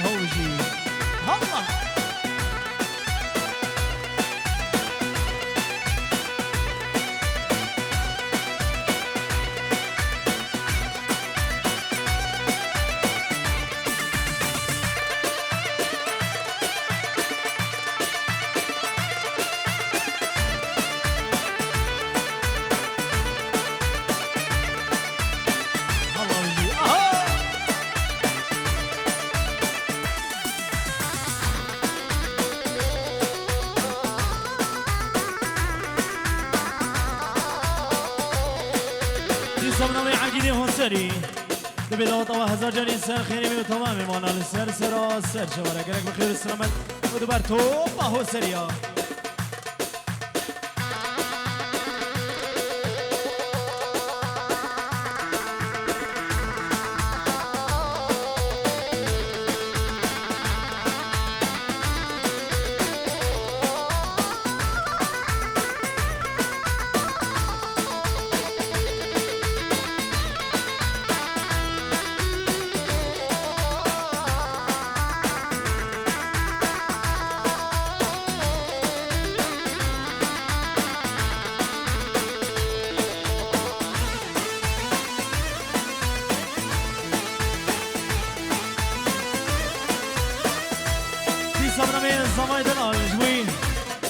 هوجي الله دبی دو تا هزار جانی سر خیلی می تمام میمانال سر سر شواره گرگ بخیر و سلامت و دوبار تو باهو سریا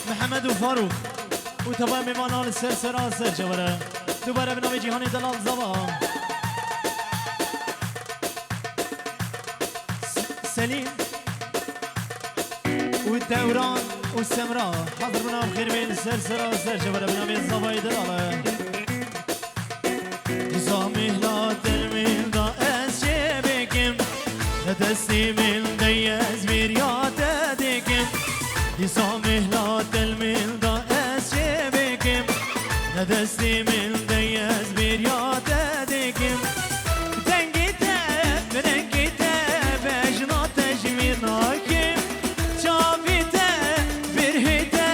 محمد و فاروق و تمام میمانان سر جواره دوباره به نام جهانی دلال زبا سلیم و دوران و سمرا حضر بنام خیر بین سر جواره به نام زبای دلاله نظامی لا ترمیم دا از چه بکم ندستی من دیز بیریات دیکم نظامی لا ترمیم دا از چه بکم ندستی من دیز بیریات دیکم دنگی تا بجنا تجمیر ناکم چاپی تا برهی تا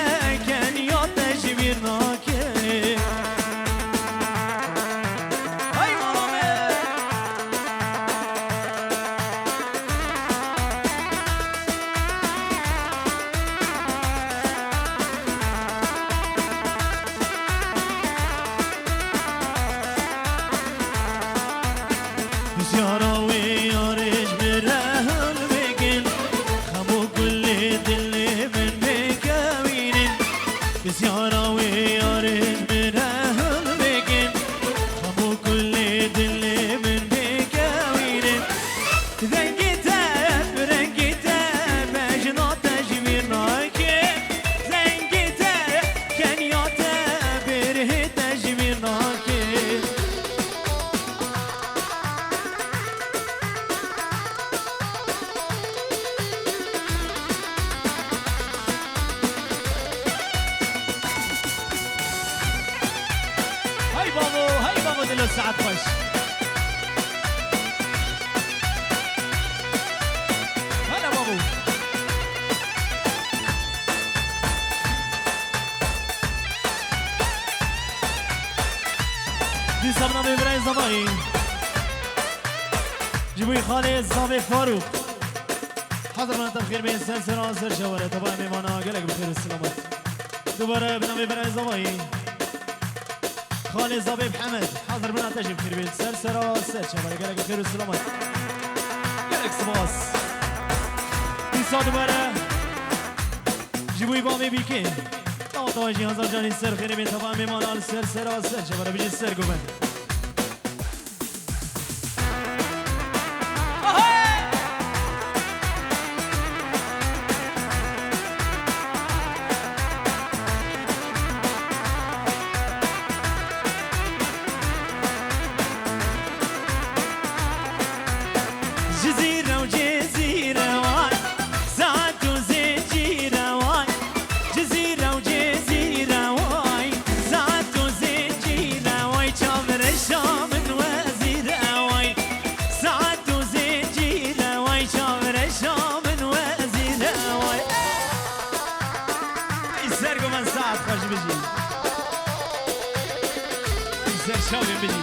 کنیا تجمیر ناکم ساعت خوش هلا بابو دي سبنا ببراي زباي جيبوي خالي الزابي فاروق حضر من تبخير بين سر شوارع طبعا ميمانا قلق بخير السلامات دوباره بنامي براي زباي خالي زبيب حمد حاضر بنا تجيب خير بين سر شباب قالك بخير والسلامات قالك سباس يسعد برا جيبوي بامي بيكين طاطا جي هزار جاني سر خير بين طبعا ميمان على سر شباب بيجي السر قبل شاوي بيجي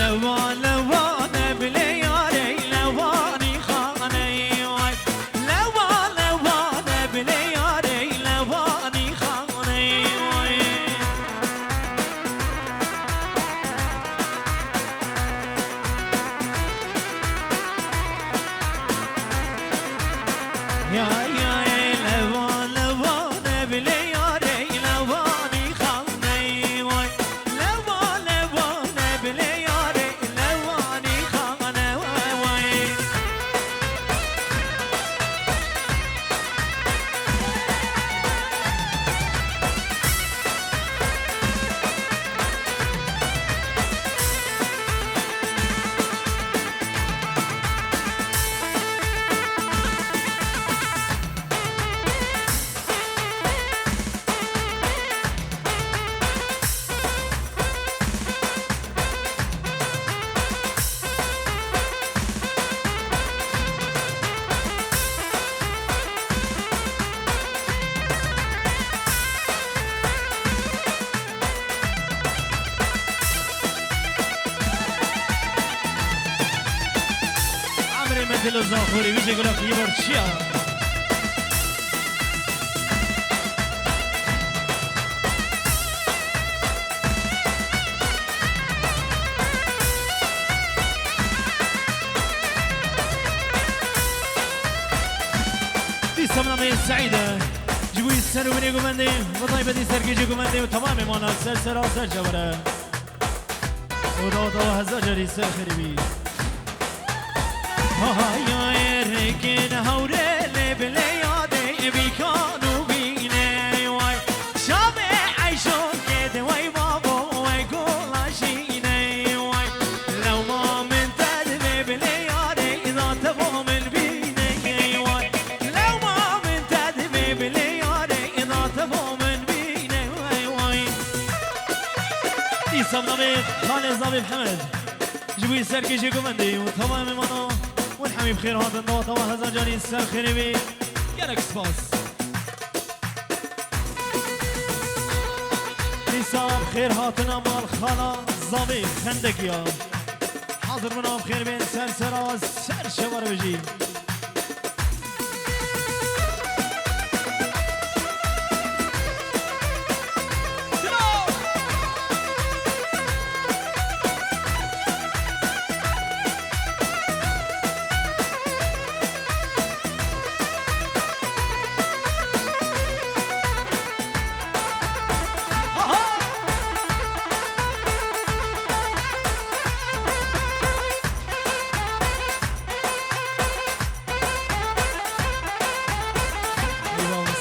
لوان لوان بلی یاری لوانی خانه وای لوان لوان بلی یاری لوانی خانه وای یا لوان لوان بلی یاری لوانی خانه وای لوان لوان بلی یاری لوانی خانه وای عمري مثل الزاخوري بيجي يقول لك يبر شيا دي سمنة سعيدة جيبوا يسروا من يقوم عندي وطيبة دي سرقي يجيكم عندي وتمامي مانا سلسلة وسجبرة ودوضة وهزاجري ساخر بي هاي ركن هوري بلي يادي بيكانو بيني واي شابي عيشون كده واي بابو واي قولاشيني واي لو ما من تدري بلي يادي إذا تبو من بيني واي لو ما من تدري بلي يادي إذا تبو من بيني واي واي دي سمنا بيت خالي زابي محمد جوي سركي جيكو مندي وتمام منو والحمي بخير هذا النوطة وهذا جاني الساخر بي يالك سباس نساء بخير هاتنا مال خالا زابي خندق يا حاضر منا بخير بين سرسرا سر شوار بجي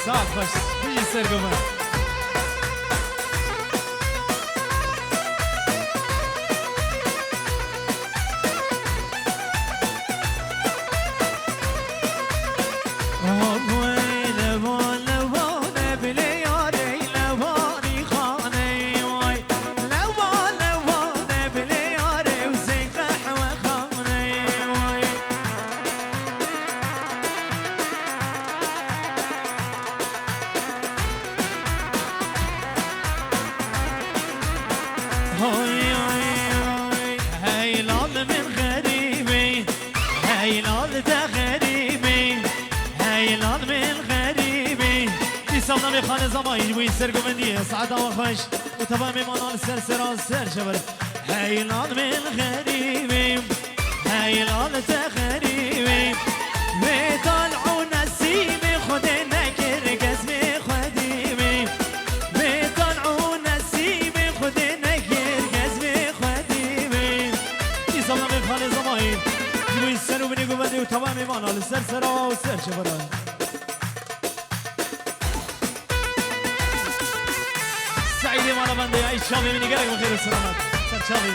ساعة بس بيجي السرقة معك هاي لال من غريبي هاي لال ده غريبي هاي لال من غريبي يسمنا بخان زمايل ويسرقوا مني سعادة وخش وتمامي منال السرسرة السر شبر هاي لال من غريبي هاي لال ده غريبي ويطلعوا نسيمي خدنا كرقز بخديمي ويطلعوا نسيمي خدنا كرقز بخديمي يسمنا بخان زمايل ويسرقوا مني قبلي وتمامي منال السرسرة والسر شبر سعيدي مالا بندي اي شابي مني قلق بخير والسلامات سر شابي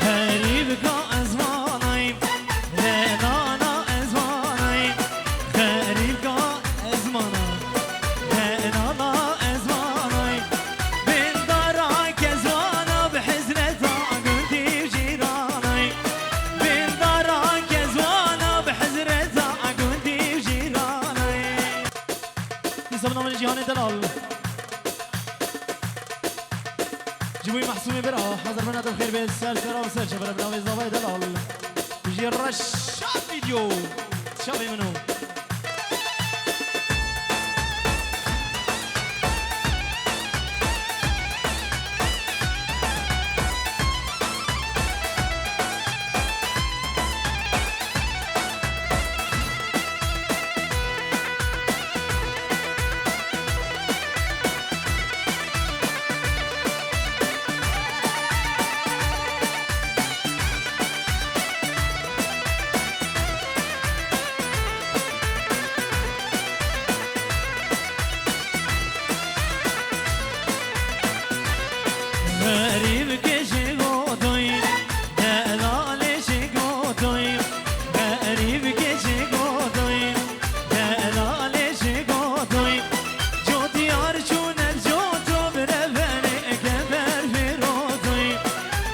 غریب که از مانایم رنانا از مانایم غریب که از مانایم رنانا از مانایم بندارا که زوانا به حزنتا گندی جیرانایم بندارا که زوانا به حزنتا گندی جیرانایم نسبة نامل جهان دلال جبوي محسومي برا حضر بنات الخير بين السلسلة وسلسلة برا بناوي زواي دلال بيجي الرشاد فيديو شابي منو غريب كشي قوتوي دلالي شي قوتوي غريب كشي قوتوي دلالي شي قوتوي جو ديار شون الجوتو برفاني كبر في روتوي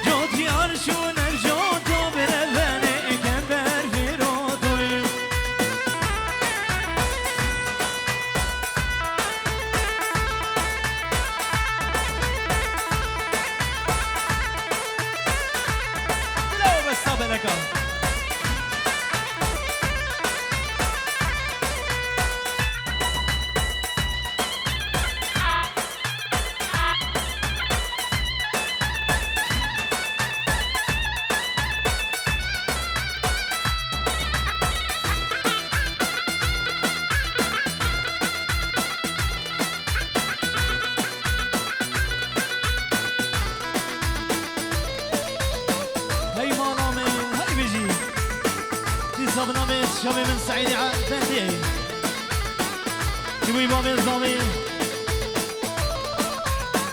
جو ديار شون الجوتو برفاني كبر في روتوي لك هاي مانا من هاي بيجي نصاب نامي شابي من سعيد عبدي جبوي بابي الزامي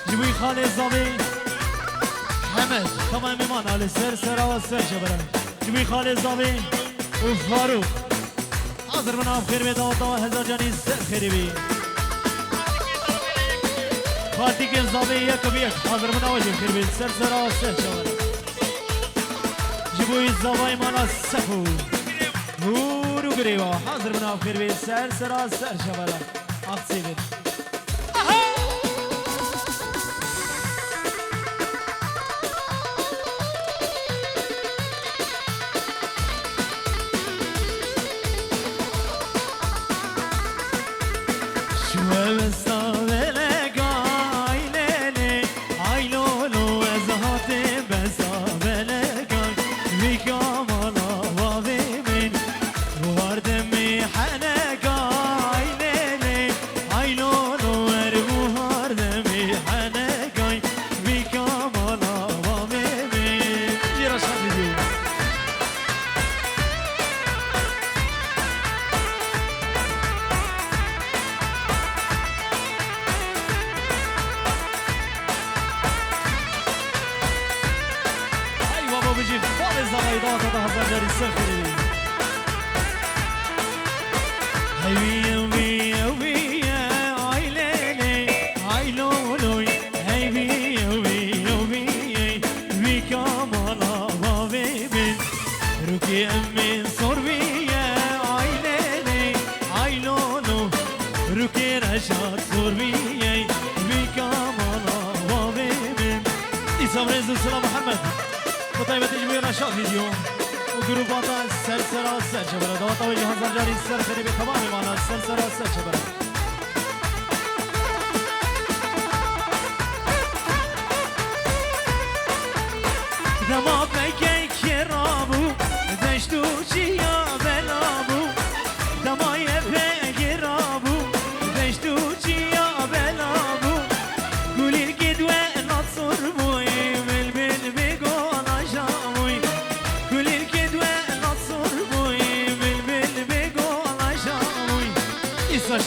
جبوي خالي الزامي حمد تمام مانا للسرسرة والسرشبرة جبوي خالي الزامي وفاروق حاضر من عام خير بيداتا هزار جاني السر خيري بي خالتك الزامي يكبيك حاضر من عوجي خير بي السرسرة والسرشبرة جبوي الزواي مالا السفو هورو قريبا حاضر من عام خير بي السرسرة والسرشبرة أخصيبت بيجي فارز زوايدات هذا هزار السفري هيويا ويا ويا عيلي عيلولوي هيويا ويا ويا ويكا مالا وابيبن روكي امين صوربيا عيلي عيلولو روكي رشاد صوربيا ويكا مالا وابيبن إسام رزق سلام محمد طيبة تجميع رشاد فيديو وجروبات السلسلة والسلسلة دوات وجه هزار جاري السلسلة بتمام معنا السلسلة والسلسلة دماغ بيكي كرابو دشتو جيا بلابو دماغ بيكي رابو دشتو جيا بلابو قولي القدوة نصر بوي بالبل بيقو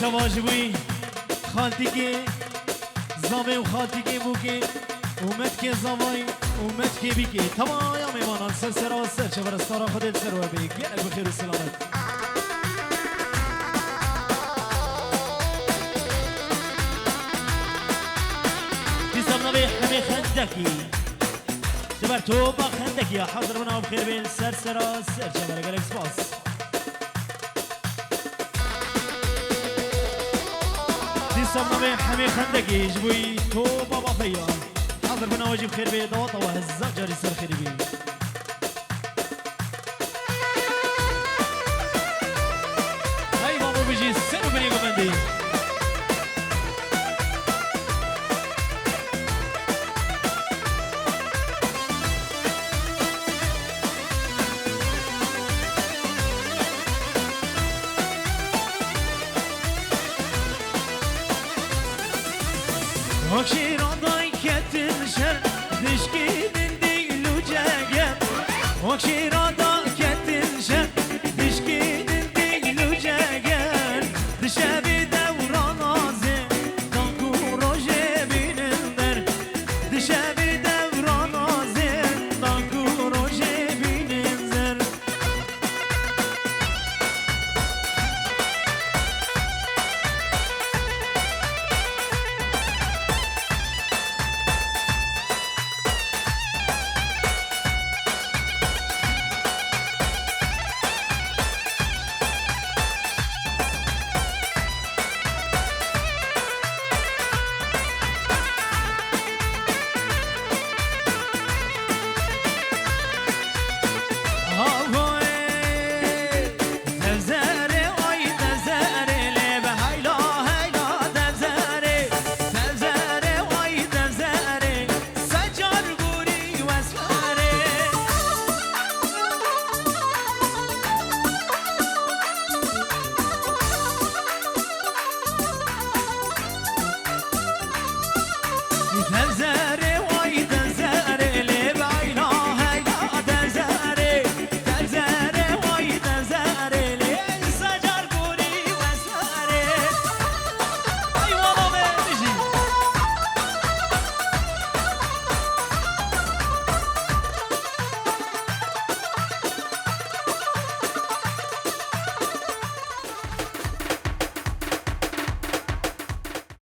شواج بوي خالتي كي زامي وخالتي كي بوكي ومت كي زامي اومد که بیکی تمام میمانان سر سر و سر چه برستارا خودت سر و بیگ گلک بخیر و سلامت دیستم نبی همی خندکی دبر تو با خندکی حاضر بنا بخیر بین سر سر و سر چه بر گلک سپاس دیستم نبی همی خندکی جبوی تو بابا فیا حاضر بنا وجب خير بي دوطة وهزاق جاري سر خير بي هاي مامو بيجي سنو بني قمندي وكشي رضاي كتن شر تشكين دي لوجاقب وكشي